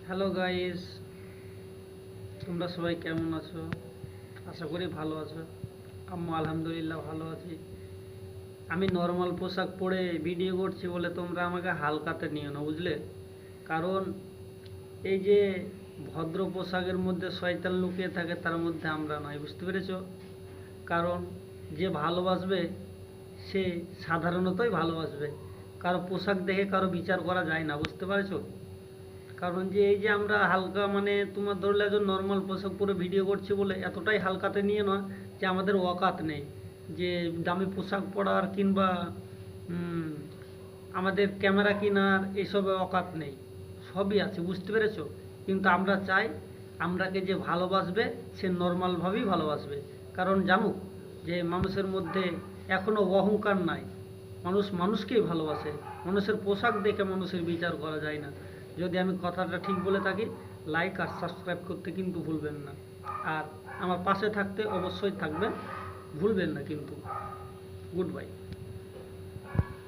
Hello guys, তোমরা সবাই কেমন আছো? আশা করি ভালো আছো। আম্মু আলহামদুলিল্লাহ ভালো আছি। আমি নর্মাল পোশাক পরে ভিডিও করছি বলে তোমরা আমাকে হালকাতে নিও না, বুঝলে? কারণ এই যে ভদ্র পোশাকের মধ্যে শয়তান লুকিয়ে থাকে, তার মধ্যে আমরা নয়, বুঝতে পেরেছো? কারণ যে ভালোবাসবে সে সাধারণতই ভালোবাসবে। কারো পোশাক দেখে কারো বিচার করা যায় না, বুঝতে পারছো? কারণ যে এই যে আমরা হালকা, মানে তোমার ধরলে একজন নর্মাল পোশাক পরে ভিডিও করছি বলে এতটাই হালকাতে নিয়ে নয় যে আমাদের অকাত নেই যে দামি পোশাক পরার, কিংবা উম, আমাদের ক্যামেরা কেনার এইসবে অকাত নেই। সবই আছে, বুঝতে পেরেছো? কিন্তু আমরা চাই আমরাকে যে ভালোবাসবে সে নর্মালভাবেই ভালোবাসবে। কারণ জানো যে মানুষের মধ্যে এখনও অহংকার নাই। মানুষ মানুষকেই ভালোবাসে। মানুষের পোশাক দেখে মানুষের বিচার করা যায় না। যদি আমি কথাটা ঠিক বলে থাকি, লাইক আর সাবস্ক্রাইব করতে কিন্তু ভুলবেন না। আর আমার পাশে থাকতে অবশ্যই থাকবেন, ভুলবেন না কিন্তু। Good bye.